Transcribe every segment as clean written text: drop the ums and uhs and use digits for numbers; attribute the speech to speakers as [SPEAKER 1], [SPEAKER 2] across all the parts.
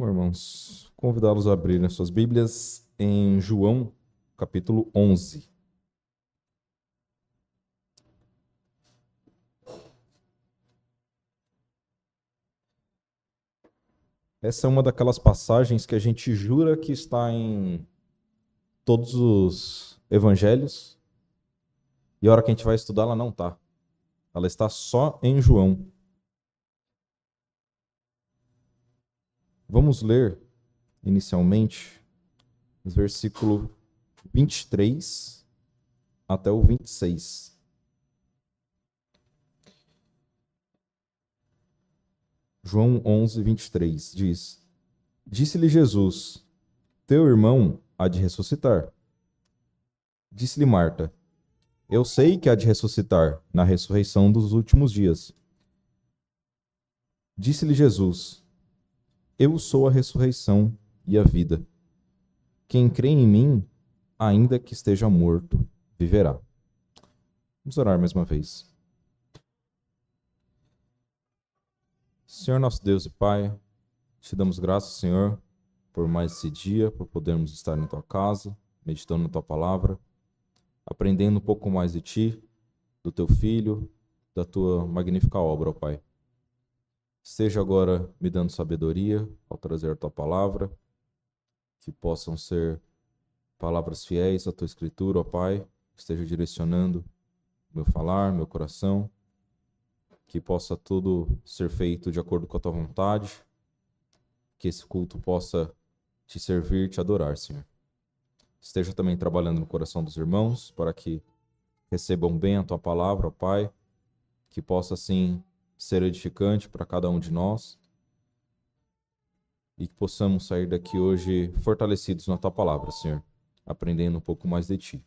[SPEAKER 1] Bom, irmãos, convidá-los a abrirem suas Bíblias em João, capítulo 11. Essa é uma daquelas passagens que a gente jura que está em todos os evangelhos, e a hora que a gente vai estudar, ela não está. Ela está só em João. Vamos ler, inicialmente, os versículos 23 até o 26. João 11, 23 diz: Disse-lhe Jesus: Teu irmão há de ressuscitar. Disse-lhe Marta: Eu sei que há de ressuscitar na ressurreição dos últimos dias. Disse-lhe Jesus: Eu sou a ressurreição e a vida. Quem crê em mim, ainda que esteja morto, viverá. Vamos orar mais uma vez. Senhor nosso Deus e Pai, te damos graças, Senhor, por mais esse dia, por podermos estar na tua casa, meditando na tua palavra, aprendendo um pouco mais de ti, do teu filho, da tua magnífica obra, ó Pai. Esteja agora me dando sabedoria ao trazer a tua palavra, que possam ser palavras fiéis à tua escritura, ó Pai, que esteja direcionando meu falar, meu coração, que possa tudo ser feito de acordo com a tua vontade, que esse culto possa te servir, te adorar, Senhor. Esteja também trabalhando no coração dos irmãos, para que recebam bem a tua palavra, ó Pai, que possa, assim, ser edificante para cada um de nós e que possamos sair daqui hoje fortalecidos na tua palavra, Senhor, aprendendo um pouco mais de ti.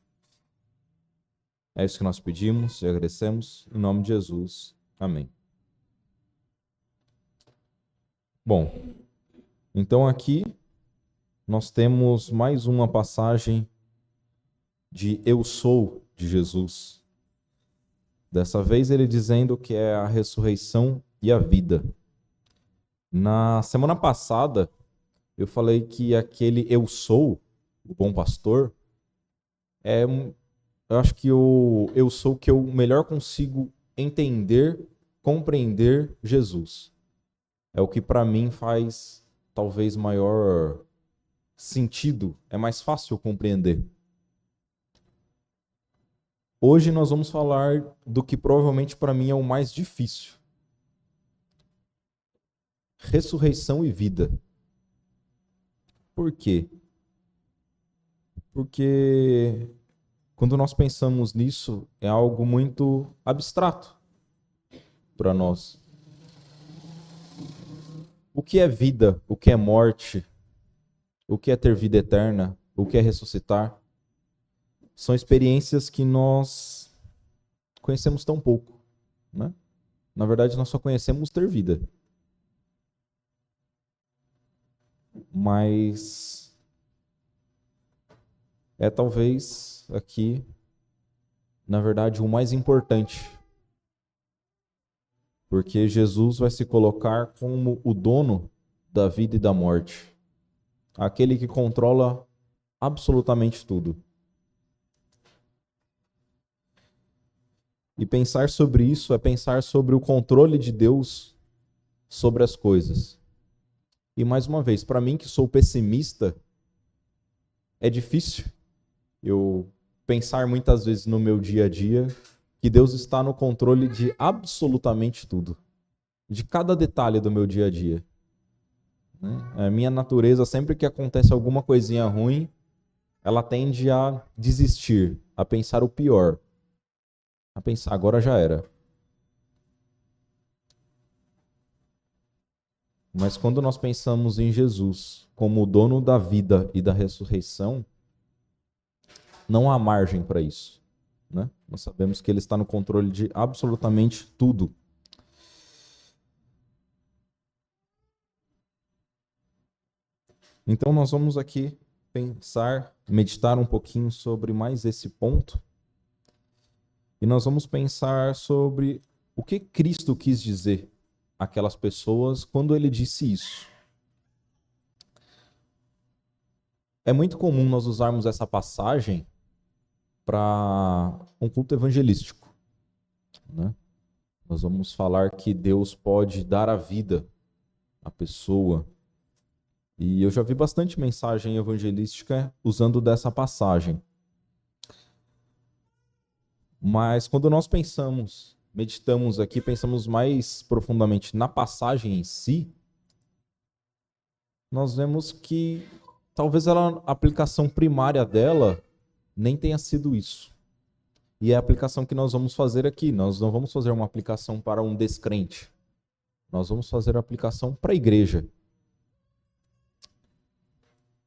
[SPEAKER 1] É isso que nós pedimos e agradecemos, em nome de Jesus. Amém. Bom, então aqui nós temos mais uma passagem de Eu Sou de Jesus. Dessa vez ele dizendo que é a ressurreição e a vida. Na semana passada eu falei que aquele Eu Sou, o bom pastor, eu acho que eu sou o que eu melhor consigo entender, compreender Jesus. É o que para mim faz talvez maior sentido, é mais fácil compreender. Hoje nós vamos falar do que provavelmente para mim é o mais difícil. Ressurreição e vida. Por quê? Porque quando nós pensamos nisso, é algo muito abstrato para nós. O que é vida? O que é morte? O que é ter vida eterna? O que é ressuscitar? São experiências que nós conhecemos tão pouco, né? Na verdade, nós só conhecemos ter vida. Mas é talvez aqui, na verdade, o mais importante. Porque Jesus vai se colocar como o dono da vida e da morte. Aquele que controla absolutamente tudo. E pensar sobre isso é pensar sobre o controle de Deus sobre as coisas. E mais uma vez, para mim que sou pessimista, é difícil eu pensar muitas vezes no meu dia a dia que Deus está no controle de absolutamente tudo. De cada detalhe do meu dia a dia. A minha natureza, sempre que acontece alguma coisinha ruim, ela tende a desistir, a pensar o pior. A pensar, agora já era. Mas quando nós pensamos em Jesus como o dono da vida e da ressurreição, não há margem para isso, né? Nós sabemos que ele está no controle de absolutamente tudo. Então nós vamos aqui pensar, meditar um pouquinho sobre mais esse ponto. E nós vamos pensar sobre o que Cristo quis dizer àquelas pessoas quando ele disse isso. É muito comum nós usarmos essa passagem para um culto evangelístico, né? Nós vamos falar que Deus pode dar a vida à pessoa. E eu já vi bastante mensagem evangelística usando dessa passagem. Mas quando nós meditamos aqui, pensamos mais profundamente na passagem em si, nós vemos que talvez a aplicação primária dela nem tenha sido isso. E é a aplicação que nós vamos fazer aqui. Nós não vamos fazer uma aplicação para um descrente. Nós vamos fazer a aplicação para a igreja.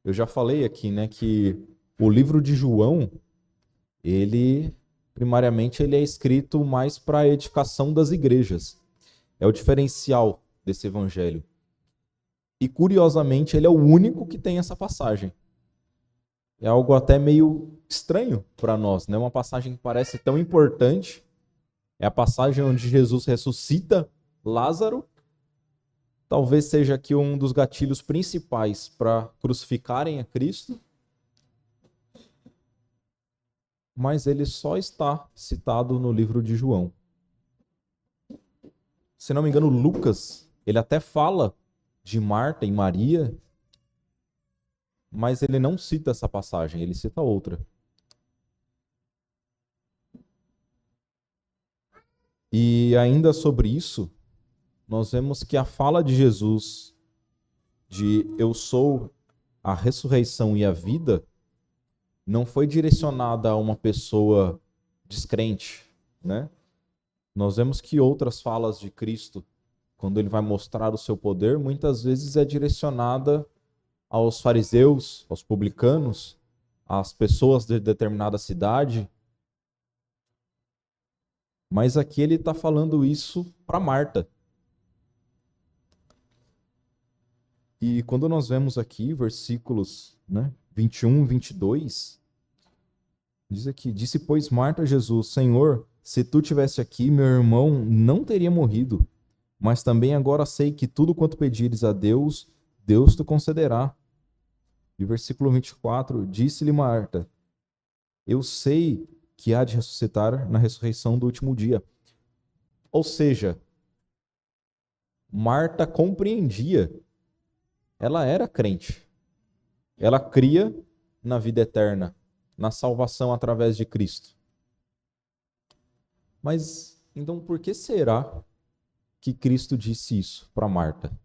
[SPEAKER 1] Eu já falei aqui, né, que o livro de João, primariamente, ele é escrito mais para a edificação das igrejas. É o diferencial desse evangelho. E, curiosamente, ele é o único que tem essa passagem. É algo até meio estranho para nós, né? Uma passagem que parece tão importante. É a passagem onde Jesus ressuscita Lázaro. Talvez seja aqui um dos gatilhos principais para crucificarem a Cristo. Mas ele só está citado no livro de João. Se não me engano, Lucas, ele até fala de Marta e Maria, mas ele não cita essa passagem, ele cita outra. E ainda sobre isso, nós vemos que a fala de Jesus de eu sou a ressurreição e a vida não foi direcionada a uma pessoa descrente, né? Nós vemos que outras falas de Cristo, quando ele vai mostrar o seu poder, muitas vezes é direcionada aos fariseus, aos publicanos, às pessoas de determinada cidade. Mas aqui ele está falando isso para Marta. E quando nós vemos aqui versículos 21 e 22, diz aqui, disse, pois, Marta a Jesus, Senhor, se tu tivesse aqui, meu irmão não teria morrido. Mas também agora sei que tudo quanto pedires a Deus, Deus te concederá. E versículo 24, disse-lhe Marta, eu sei que há de ressuscitar na ressurreição do último dia. Ou seja, Marta compreendia, ela era crente, ela cria na vida eterna, na salvação através de Cristo. Mas, então, por que será que Cristo disse isso para Marta?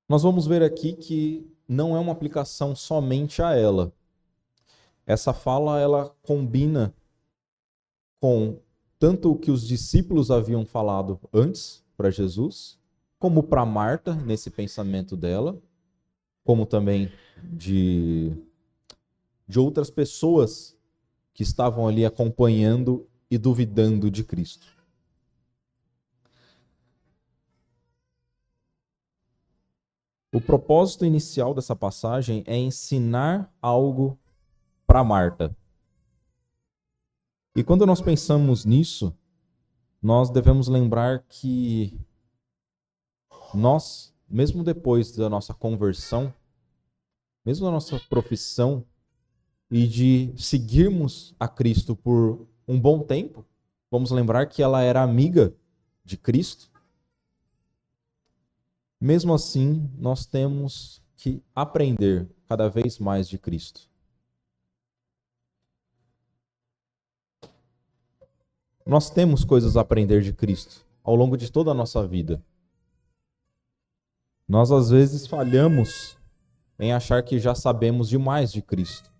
[SPEAKER 1] Nós vamos ver aqui que não é uma aplicação somente a ela. Essa fala, ela combina com tanto o que os discípulos haviam falado antes para Jesus, como para Marta, nesse pensamento dela, como também de outras pessoas que estavam ali acompanhando e duvidando de Cristo. O propósito inicial dessa passagem é ensinar algo para Marta. E quando nós pensamos nisso, nós devemos lembrar que nós, mesmo depois da nossa conversão, mesmo da nossa profissão e de seguirmos a Cristo por um bom tempo, vamos lembrar que ela era amiga de Cristo. Mesmo assim, nós temos que aprender cada vez mais de Cristo. Nós temos coisas a aprender de Cristo ao longo de toda a nossa vida. Nós, às vezes, falhamos em achar que já sabemos demais de Cristo.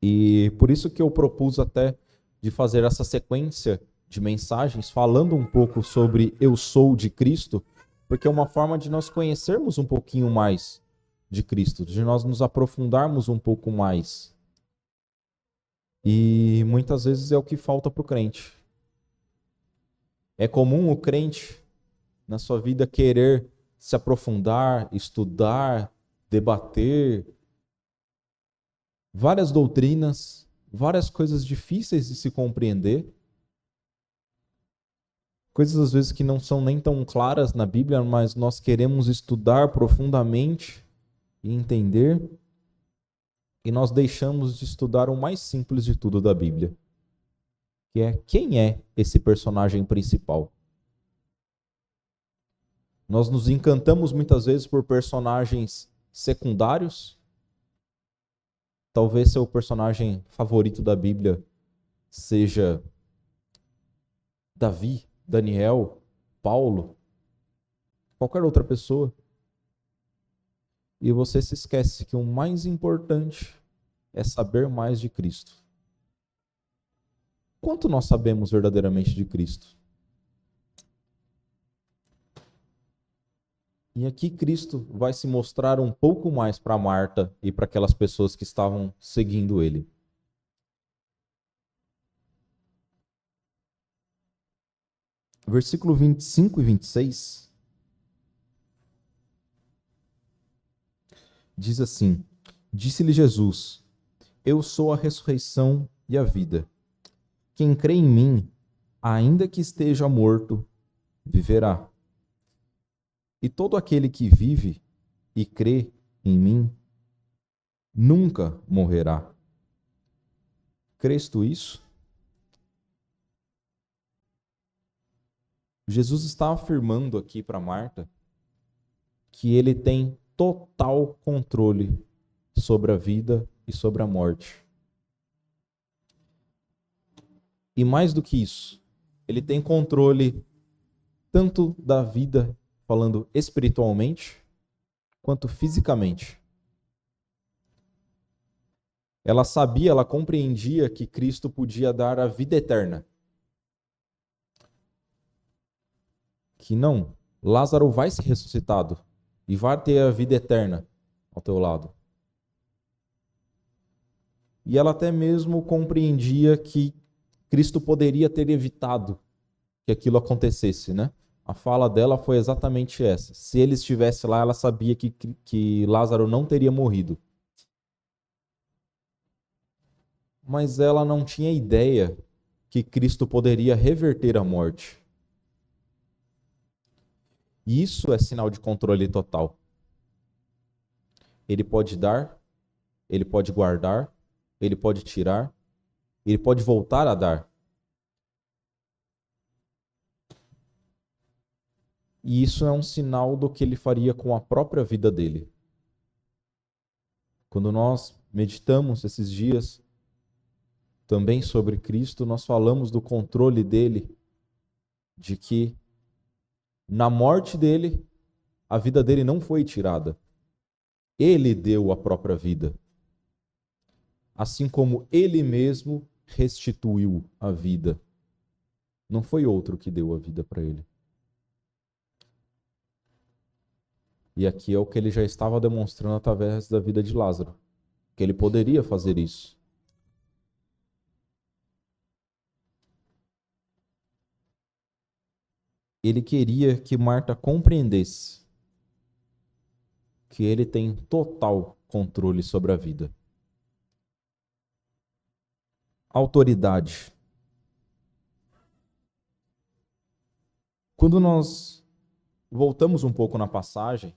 [SPEAKER 1] E por isso que eu propus até de fazer essa sequência de mensagens falando um pouco sobre eu sou de Cristo, porque é uma forma de nós conhecermos um pouquinho mais de Cristo, de nós nos aprofundarmos um pouco mais. E muitas vezes é o que falta para o crente. É comum o crente, na sua vida, querer se aprofundar, estudar, debater várias doutrinas, várias coisas difíceis de se compreender, coisas às vezes que não são nem tão claras na Bíblia, mas nós queremos estudar profundamente e entender, e nós deixamos de estudar o mais simples de tudo da Bíblia, que é quem é esse personagem principal. Nós nos encantamos muitas vezes por personagens secundários. Talvez seu personagem favorito da Bíblia seja Davi, Daniel, Paulo, qualquer outra pessoa. E você se esquece que o mais importante é saber mais de Cristo. Quanto nós sabemos verdadeiramente de Cristo? E aqui Cristo vai se mostrar um pouco mais para Marta e para aquelas pessoas que estavam seguindo ele. Versículo 25 e 26 diz assim: Disse-lhe Jesus: Eu sou a ressurreição e a vida. Quem crê em mim, ainda que esteja morto, viverá. E todo aquele que vive e crê em mim, nunca morrerá. Crês tu isso? Jesus está afirmando aqui para Marta que ele tem total controle sobre a vida e sobre a morte. E mais do que isso, ele tem controle tanto da vida, falando espiritualmente, quanto fisicamente. Ela sabia, ela compreendia que Cristo podia dar a vida eterna. Que não, Lázaro vai ser ressuscitado e vai ter a vida eterna ao teu lado. E ela até mesmo compreendia que Cristo poderia ter evitado que aquilo acontecesse, né? A fala dela foi exatamente essa. Se ele estivesse lá, ela sabia que Lázaro não teria morrido. Mas ela não tinha ideia que Cristo poderia reverter a morte. E isso é sinal de controle total. Ele pode dar, ele pode guardar, ele pode tirar, ele pode voltar a dar. E isso é um sinal do que ele faria com a própria vida dele. Quando nós meditamos esses dias também sobre Cristo, nós falamos do controle dele, de que na morte dele, a vida dele não foi tirada. Ele deu a própria vida. Assim como ele mesmo restituiu a vida. Não foi outro que deu a vida para ele. E aqui é o que ele já estava demonstrando através da vida de Lázaro, que ele poderia fazer isso. Ele queria que Marta compreendesse que ele tem total controle sobre a vida. Autoridade. Quando nós voltamos um pouco na passagem,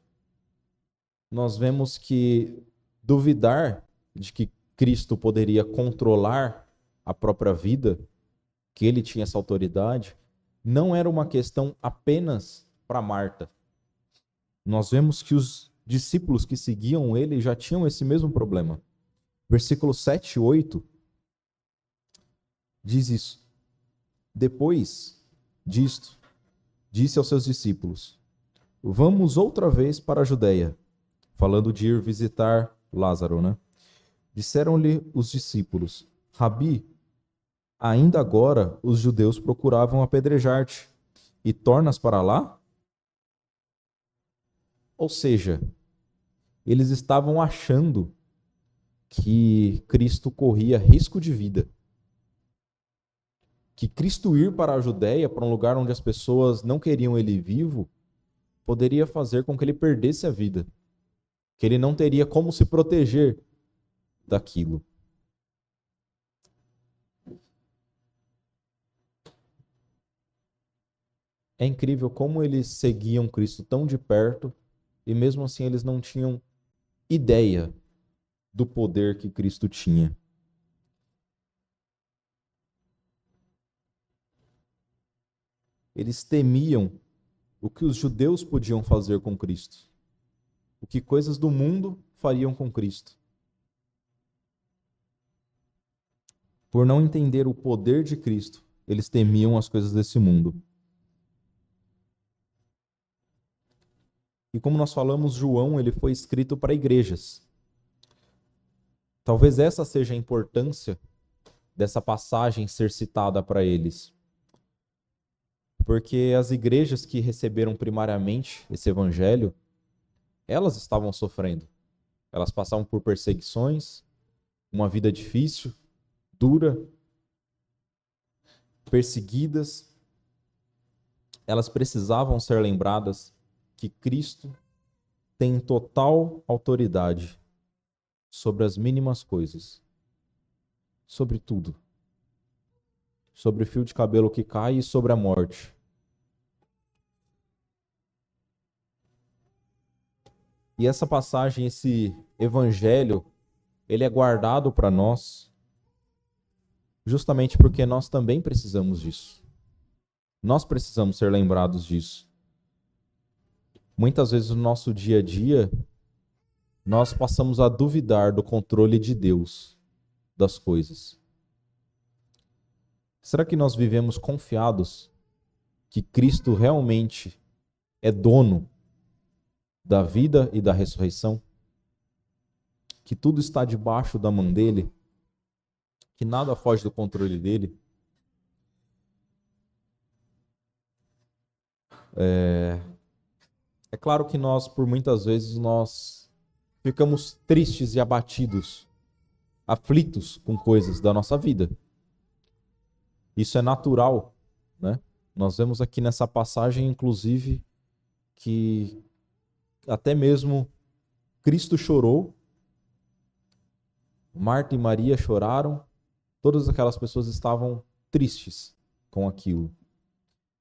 [SPEAKER 1] nós vemos que duvidar de que Cristo poderia controlar a própria vida, que ele tinha essa autoridade, não era uma questão apenas para Marta. Nós vemos que os discípulos que seguiam ele já tinham esse mesmo problema. Versículos 7 e 8 diz isso. Depois disto, disse aos seus discípulos: Vamos outra vez para a Judeia. Falando de ir visitar Lázaro, né? Disseram-lhe os discípulos: Rabi, ainda agora os judeus procuravam apedrejar-te, e tornas para lá? Ou seja, eles estavam achando que Cristo corria risco de vida. Que Cristo ir para a Judeia, para um lugar onde as pessoas não queriam ele vivo, poderia fazer com que ele perdesse a vida. Que ele não teria como se proteger daquilo. É incrível como eles seguiam Cristo tão de perto e mesmo assim eles não tinham ideia do poder que Cristo tinha. Eles temiam o que os judeus podiam fazer com Cristo, o que coisas do mundo fariam com Cristo. Por não entender o poder de Cristo, eles temiam as coisas desse mundo. E como nós falamos, João, ele foi escrito para igrejas. Talvez essa seja a importância dessa passagem ser citada para eles. Porque as igrejas que receberam primariamente esse evangelho, elas estavam sofrendo. Elas passavam por perseguições, uma vida difícil, dura, perseguidas. Elas precisavam ser lembradas que Cristo tem total autoridade sobre as mínimas coisas, sobre tudo, sobre o fio de cabelo que cai e sobre a morte. E essa passagem, esse evangelho, ele é guardado para nós justamente porque nós também precisamos disso. Nós precisamos ser lembrados disso. Muitas vezes no nosso dia a dia, nós passamos a duvidar do controle de Deus das coisas. Será que nós vivemos confiados que Cristo realmente é dono da vida e da ressurreição? Que tudo está debaixo da mão dele? Que nada foge do controle dele? É claro que nós, por muitas vezes, nós ficamos tristes e abatidos, aflitos com coisas da nossa vida. Isso é natural, né? Nós vemos aqui nessa passagem, inclusive, que até mesmo Cristo chorou, Marta e Maria choraram, todas aquelas pessoas estavam tristes com aquilo.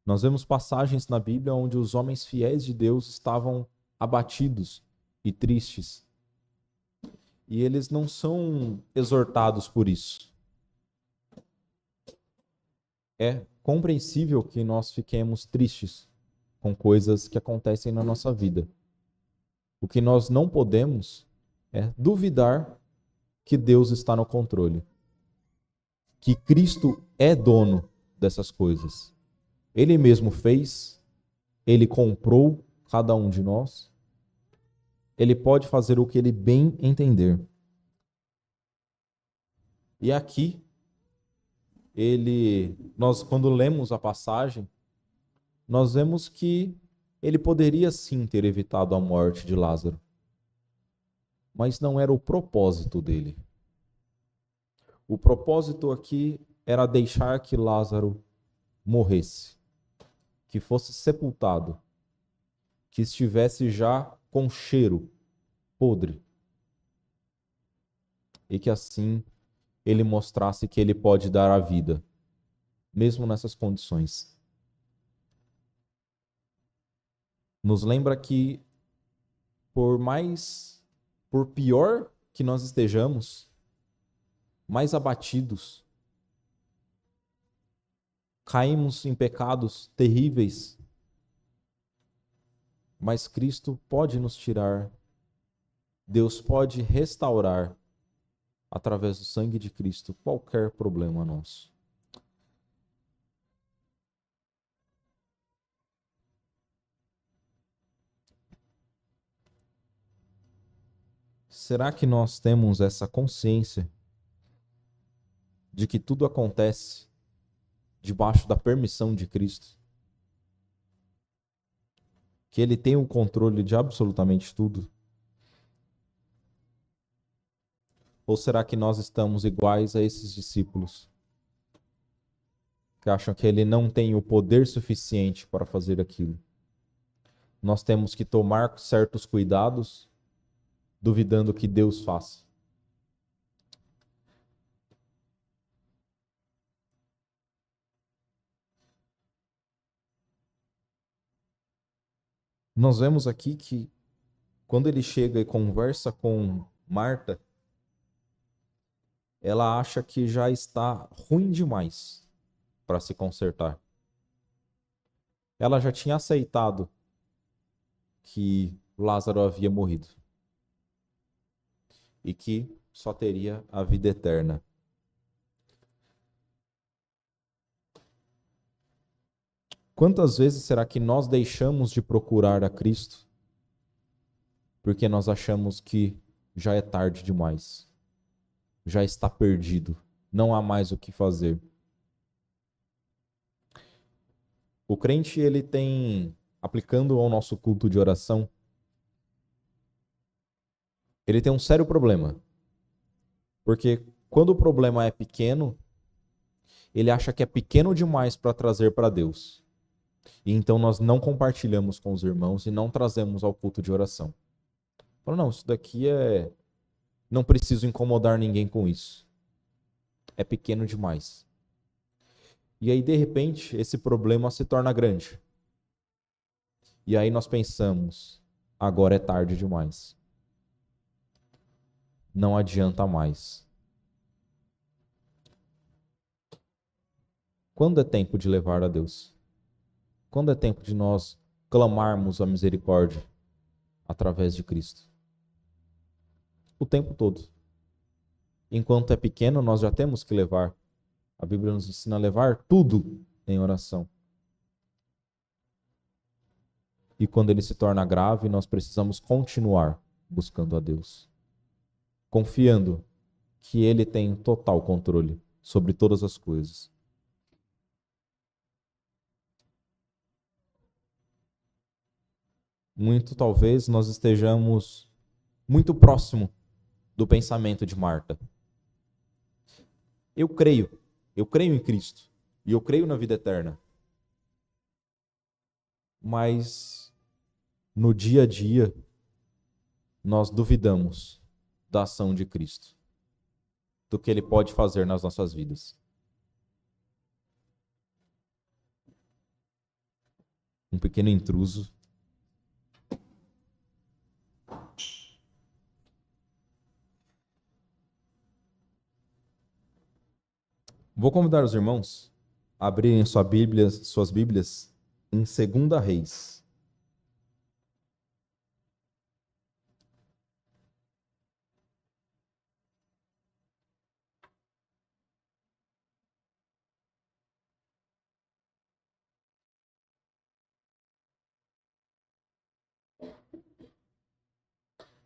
[SPEAKER 1] Nós vemos passagens na Bíblia onde os homens fiéis de Deus estavam abatidos e tristes. E eles não são exortados por isso. É compreensível que nós fiquemos tristes com coisas que acontecem na nossa vida. O que nós não podemos é duvidar que Deus está no controle. Que Cristo é dono dessas coisas. Ele mesmo fez, ele comprou cada um de nós. Ele pode fazer o que ele bem entender. E aqui, nós quando lemos a passagem, nós vemos que ele poderia sim ter evitado a morte de Lázaro. Mas não era o propósito dele. O propósito aqui era deixar que Lázaro morresse, que fosse sepultado, que estivesse já com cheiro podre, e que assim ele mostrasse que ele pode dar a vida, mesmo nessas condições. Nos lembra que por pior que nós estejamos, mais abatidos, caímos em pecados terríveis, mas Cristo pode nos tirar, Deus pode restaurar, através do sangue de Cristo, qualquer problema nosso. Será que nós temos essa consciência de que tudo acontece debaixo da permissão de Cristo? Que Ele tem o controle de absolutamente tudo? Ou será que nós estamos iguais a esses discípulos que acham que Ele não tem o poder suficiente para fazer aquilo? Nós temos que tomar certos cuidados, duvidando que Deus faça. Nós vemos aqui que quando ele chega e conversa com Marta, ela acha que já está ruim demais para se consertar. Ela já tinha aceitado que Lázaro havia morrido e que só teria a vida eterna. Quantas vezes será que nós deixamos de procurar a Cristo porque nós achamos que já é tarde demais, já está perdido, não há mais o que fazer? O crente, ele tem, aplicando ao nosso culto de oração, ele tem um sério problema. Porque quando o problema é pequeno, ele acha que é pequeno demais para trazer para Deus. E então nós não compartilhamos com os irmãos e não trazemos ao culto de oração. Fala, não, isso daqui é... não preciso incomodar ninguém com isso. É pequeno demais. E aí, de repente, esse problema se torna grande. E aí nós pensamos, agora é tarde demais. Não adianta mais. Quando é tempo de levar a Deus? Quando é tempo de nós clamarmos a misericórdia através de Cristo? O tempo todo. Enquanto é pequeno, nós já temos que levar. A Bíblia nos ensina a levar tudo em oração. E quando ele se torna grave, nós precisamos continuar buscando a Deus, confiando que ele tem total controle sobre todas as coisas. Muito talvez nós estejamos muito próximo do pensamento de Marta. Eu creio em Cristo e eu creio na vida eterna. Mas no dia a dia nós duvidamos da ação de Cristo, do que ele pode fazer nas nossas vidas. Um pequeno intruso. Vou convidar os irmãos a abrirem suas Bíblias em 2 Reis.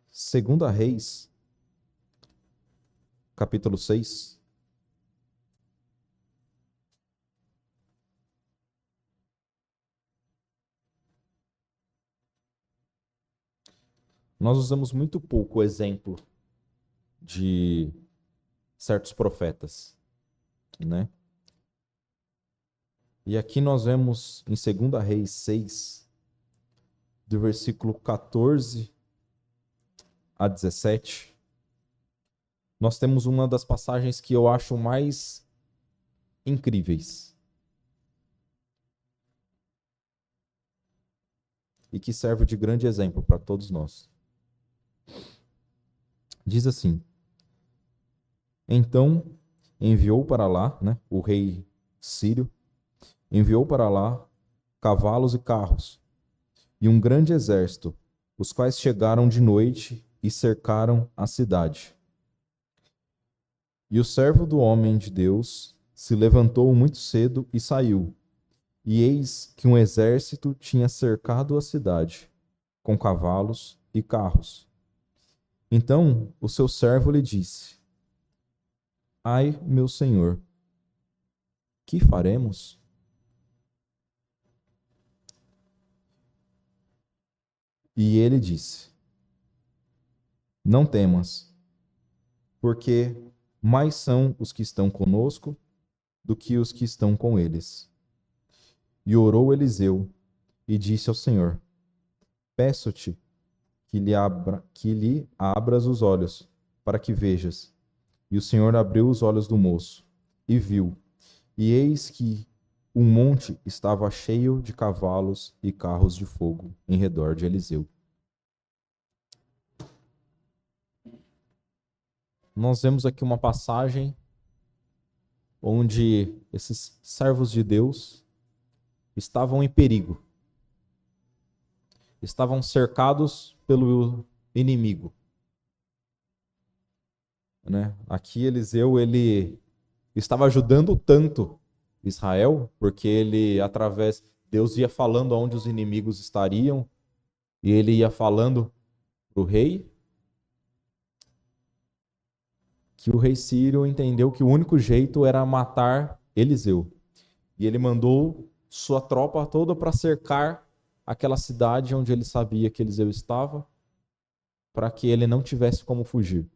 [SPEAKER 1] Segunda Reis, capítulo 6. Nós usamos muito pouco o exemplo de certos profetas, né? E aqui nós vemos em 2 Reis 6, do versículo 14 a 17, nós temos uma das passagens que eu acho mais incríveis e que serve de grande exemplo para todos nós. Diz assim: então enviou para lá, o rei sírio, enviou para lá cavalos e carros e um grande exército, os quais chegaram de noite e cercaram a cidade. E o servo do homem de Deus se levantou muito cedo e saiu. E eis que um exército tinha cercado a cidade, com cavalos e carros. Então o seu servo lhe disse: ai, meu senhor, que faremos? E ele disse: não temas, porque mais são os que estão conosco do que os que estão com eles. E orou Eliseu e disse ao Senhor: peço-te que lhe abras os olhos, para que vejas. E o Senhor abriu os olhos do moço, e viu, e eis que o monte estava cheio de cavalos e carros de fogo em redor de Eliseu. nós vemos aqui uma passagem onde esses servos de Deus estavam em perigo. Estavam cercados pelo inimigo. Né? Aqui Eliseu, ele estava ajudando tanto Israel, porque Deus ia falando aonde os inimigos estariam, e ele ia falando para o rei, que o rei Sírio entendeu que o único jeito era matar Eliseu. E ele mandou sua tropa toda para cercar aquela cidade onde ele sabia que Eliseu estava, para que ele não tivesse como fugir.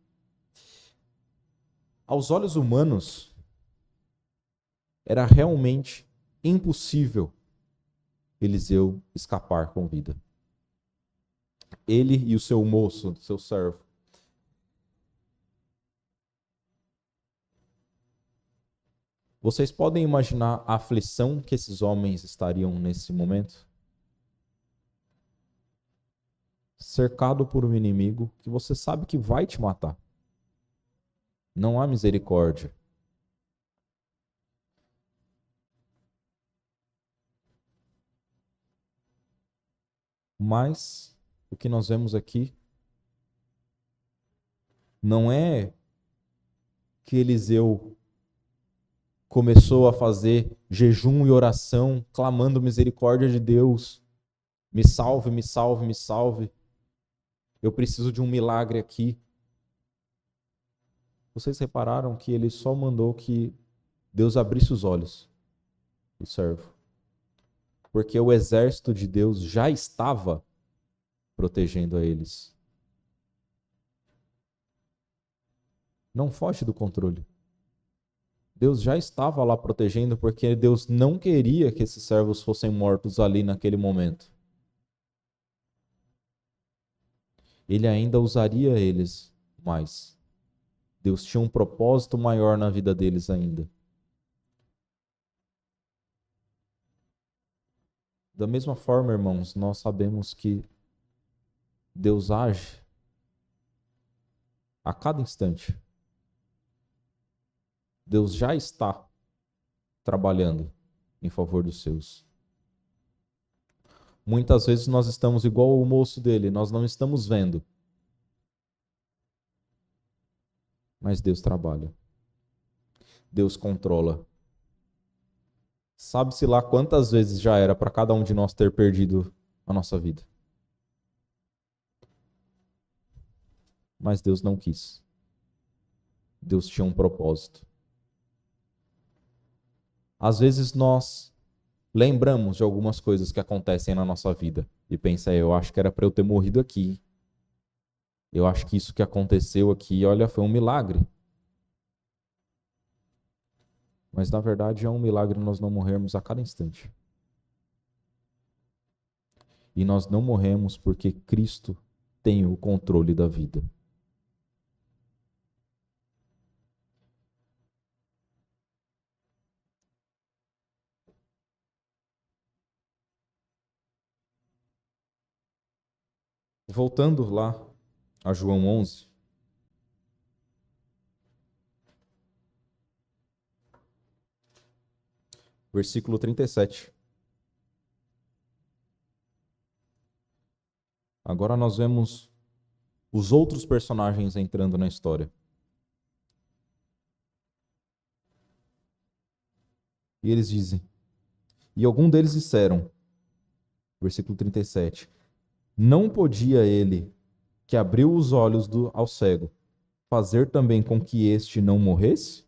[SPEAKER 1] Aos olhos humanos, era realmente impossível Eliseu escapar com vida. Ele e o seu moço, seu servo. Vocês podem imaginar a aflição que esses homens estariam nesse momento? Cercado por um inimigo que você sabe que vai te matar. Não há misericórdia. Mas o que nós vemos aqui não é que Eliseu começou a fazer jejum e oração, clamando misericórdia de Deus. Me salve, me salve, me salve. Eu preciso de um milagre aqui. Vocês repararam que ele só mandou que Deus abrisse os olhos do servo. Porque o exército de Deus já estava protegendo a eles. Não foge do controle. Deus já estava lá protegendo, porque Deus não queria que esses servos fossem mortos ali naquele momento. Ele ainda usaria eles mais. Deus tinha um propósito maior na vida deles ainda. Da mesma forma, irmãos, nós sabemos que Deus age a cada instante. Deus já está trabalhando em favor dos seus. Muitas vezes nós estamos igual o moço dele, nós não estamos vendo. Mas Deus trabalha. Deus controla. Sabe-se lá quantas vezes já era para cada um de nós ter perdido a nossa vida. Mas Deus não quis. Deus tinha um propósito. Às vezes nós lembramos de algumas coisas que acontecem na nossa vida e pensa, eu acho que era para eu ter morrido aqui. Eu acho que isso que aconteceu aqui, olha, foi um milagre. Mas na verdade é um milagre nós não morrermos a cada instante. E nós não morremos porque Cristo tem o controle da vida. Voltando lá a João 11, versículo 37. Agora nós vemos os outros personagens entrando na história. E eles dizem, e algum deles disseram, versículo 37, não podia ele, que abriu os olhos ao cego, fazer também com que este não morresse?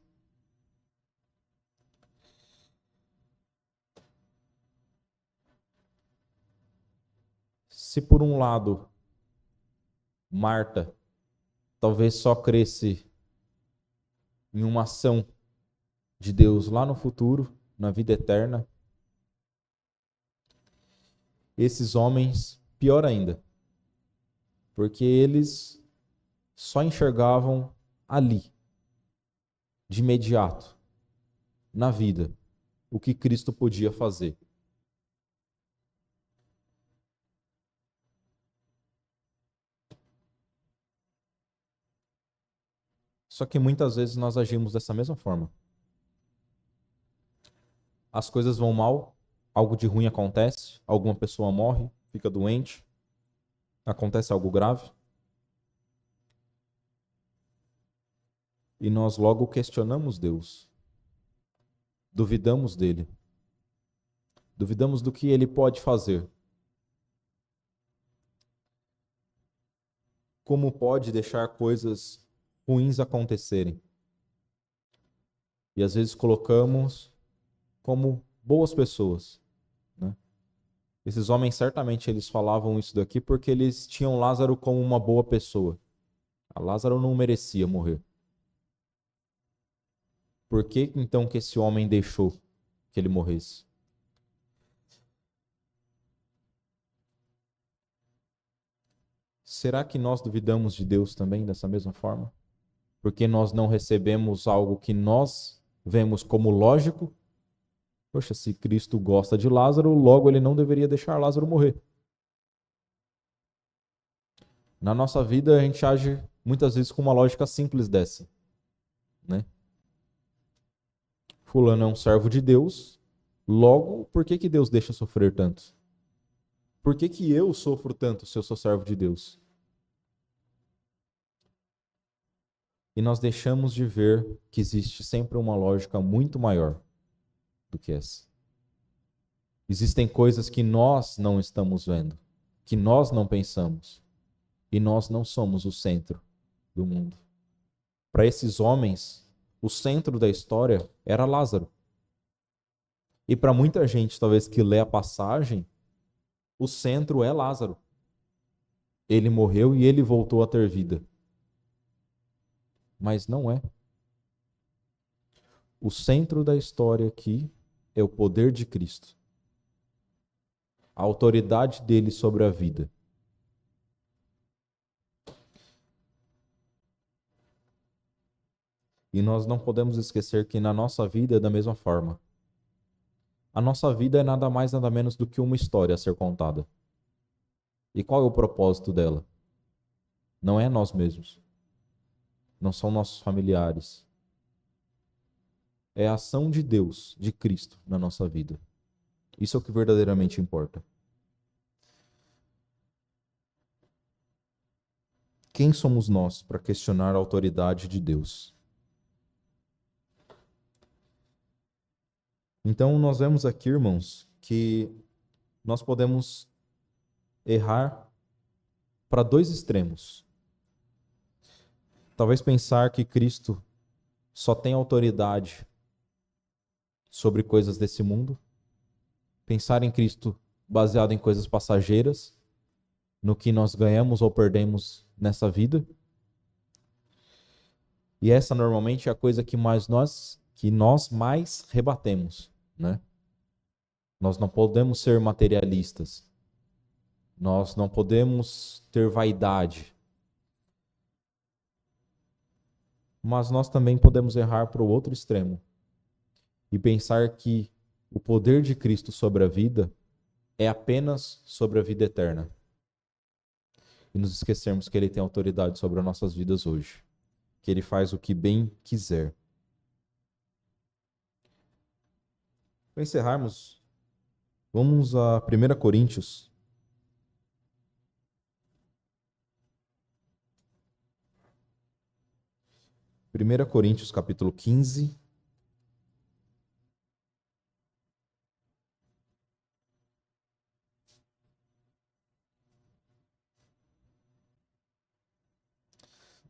[SPEAKER 1] Se por um lado, Marta talvez só cresce em uma ação de Deus lá no futuro, na vida eterna, esses homens, pior ainda, porque eles só enxergavam ali, de imediato, na vida, o que Cristo podia fazer. Só que muitas vezes nós agimos dessa mesma forma. As coisas vão mal, algo de ruim acontece, alguma pessoa morre, fica doente, acontece algo grave. E nós logo questionamos Deus. Duvidamos dele. Duvidamos do que ele pode fazer. Como pode deixar coisas ruins acontecerem? E às vezes colocamos como boas pessoas, né? Esses homens certamente eles falavam isso daqui porque eles tinham Lázaro como uma boa pessoa. A Lázaro não merecia morrer. Por que então que esse homem deixou que ele morresse? Será que nós duvidamos de Deus também dessa mesma forma? Porque nós não recebemos algo que nós vemos como lógico? Poxa, se Cristo gosta de Lázaro, logo ele não deveria deixar Lázaro morrer. Na nossa vida, a gente age muitas vezes com uma lógica simples dessa, né? Fulano é um servo de Deus, logo, por que que Deus deixa sofrer tanto? Por que que eu sofro tanto se eu sou servo de Deus? E nós deixamos de ver que existe sempre uma lógica muito maior do que essa. Existem coisas que nós não estamos vendo, que nós não pensamos, e nós não somos o centro do mundo. Para esses homens, o centro da história era Lázaro. E para muita gente, talvez que lê a passagem, o centro é Lázaro. Ele morreu e ele voltou a ter vida. Mas não é. O centro da história aqui é o poder de Cristo. A autoridade dele sobre a vida. E nós não podemos esquecer que na nossa vida é da mesma forma. A nossa vida é nada mais, nada menos do que uma história a ser contada. E qual é o propósito dela? Não é nós mesmos. Não são nossos familiares. É a ação de Deus, de Cristo, na nossa vida. Isso é o que verdadeiramente importa. Quem somos nós para questionar a autoridade de Deus? Então, nós vemos aqui, irmãos, que nós podemos errar para dois extremos. Talvez pensar que Cristo só tem autoridade sobre coisas desse mundo. Pensar em Cristo baseado em coisas passageiras, no que nós ganhamos ou perdemos nessa vida. E essa normalmente é a coisa que nós mais rebatemos, né? Nós não podemos ser materialistas. Nós não podemos ter vaidade. Mas nós também podemos errar para o outro extremo e pensar que o poder de Cristo sobre a vida é apenas sobre a vida eterna. E nos esquecermos que Ele tem autoridade sobre as nossas vidas hoje. Que Ele faz o que bem quiser. Para encerrarmos, vamos a 1 Coríntios. 1 Coríntios capítulo 15.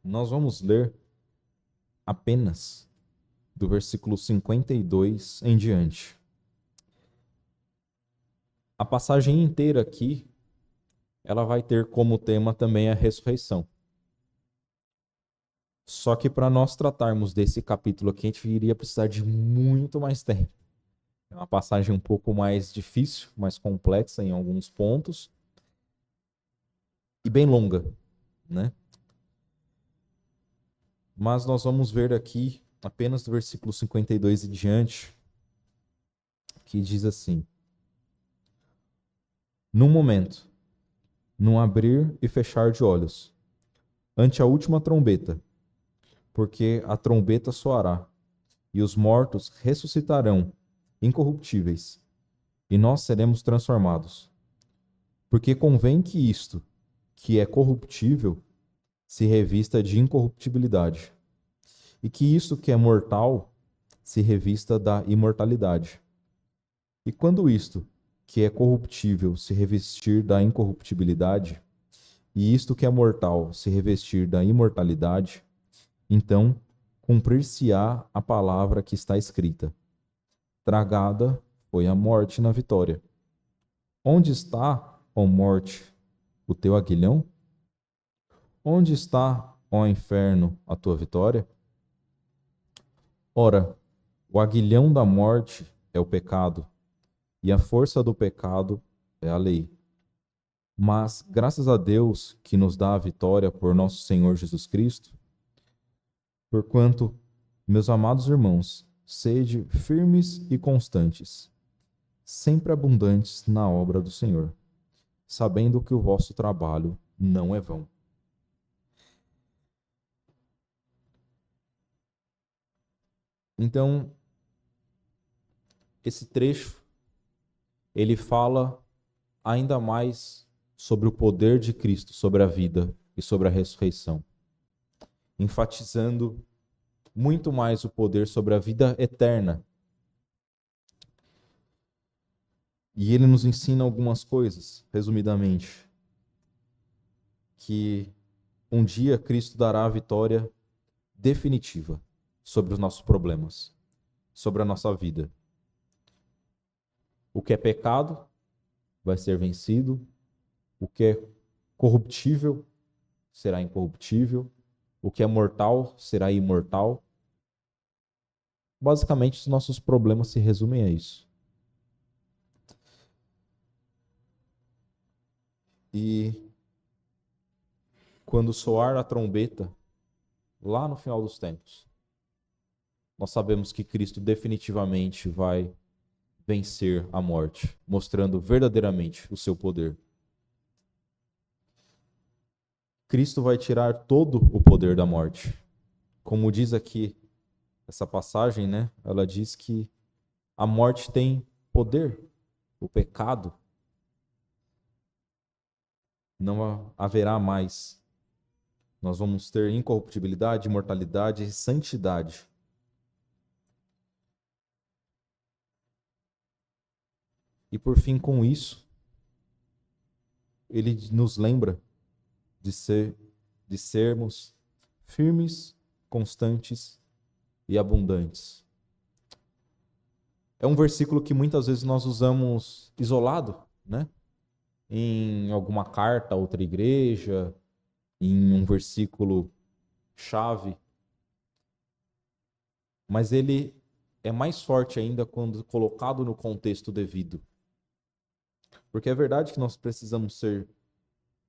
[SPEAKER 1] Nós vamos ler apenas do versículo 52 em diante. A passagem inteira aqui, ela vai ter como tema também a ressurreição. Só que para nós tratarmos desse capítulo aqui, a gente iria precisar de muito mais tempo. É uma passagem um pouco mais difícil, mais complexa em alguns pontos e bem longa, né? Mas nós vamos ver aqui apenas do versículo 52 e diante, que diz assim: num momento, num abrir e fechar de olhos, ante a última trombeta, porque a trombeta soará, e os mortos ressuscitarão, incorruptíveis, e nós seremos transformados. Porque convém que isto, que é corruptível, se revista de incorruptibilidade, e que isto que é mortal se revista da imortalidade. E quando isto, que é corruptível, se revestir da incorruptibilidade, e isto que é mortal se revestir da imortalidade, então cumprir-se-á a palavra que está escrita: tragada foi a morte na vitória. Onde está, ó morte, o teu aguilhão? Onde está, ó inferno, a tua vitória? Ora, o aguilhão da morte é o pecado, e a força do pecado é a lei. Mas, graças a Deus que nos dá a vitória por nosso Senhor Jesus Cristo, porquanto, meus amados irmãos, sede firmes e constantes, sempre abundantes na obra do Senhor, sabendo que o vosso trabalho não é vão. Então, esse trecho, ele fala ainda mais sobre o poder de Cristo, sobre a vida e sobre a ressurreição, enfatizando muito mais o poder sobre a vida eterna. E ele nos ensina algumas coisas, resumidamente, que um dia Cristo dará a vitória definitiva sobre os nossos problemas, sobre a nossa vida. O que é pecado vai ser vencido, o que é corruptível será incorruptível, o que é mortal será imortal. Basicamente, os nossos problemas se resumem a isso. E quando soar a trombeta, lá no final dos tempos, nós sabemos que Cristo definitivamente vai vencer a morte, mostrando verdadeiramente o seu poder. Cristo vai tirar todo o poder da morte. Como diz aqui essa passagem, né? Ela diz que a morte tem poder, o pecado não haverá mais. Nós vamos ter incorruptibilidade, imortalidade e santidade. E por fim, com isso, ele nos lembra de sermos firmes, constantes e abundantes. É um versículo que muitas vezes nós usamos isolado, né? Em alguma carta a outra igreja, em um versículo chave. Mas ele é mais forte ainda quando colocado no contexto devido. Porque é verdade que nós precisamos ser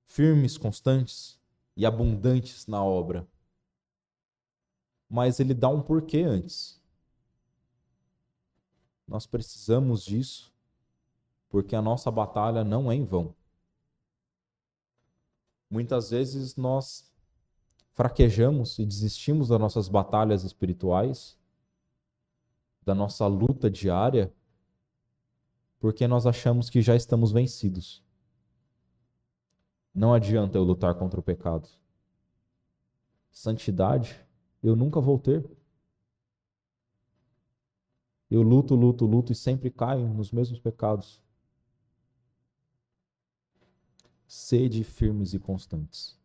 [SPEAKER 1] firmes, constantes e abundantes na obra. Mas ele dá um porquê antes. Nós precisamos disso porque a nossa batalha não é em vão. Muitas vezes nós fraquejamos e desistimos das nossas batalhas espirituais, da nossa luta diária, porque nós achamos que já estamos vencidos. Não adianta eu lutar contra o pecado. Santidade, eu nunca vou ter. Eu luto e sempre caio nos mesmos pecados. Sede firmes e constantes.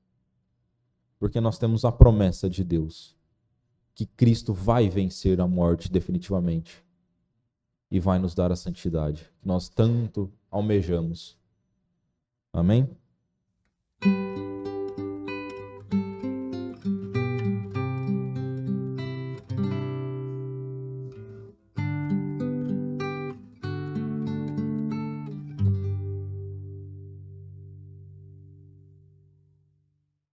[SPEAKER 1] Porque nós temos a promessa de Deus que Cristo vai vencer a morte definitivamente e vai nos dar a santidade que nós tanto almejamos. Amém?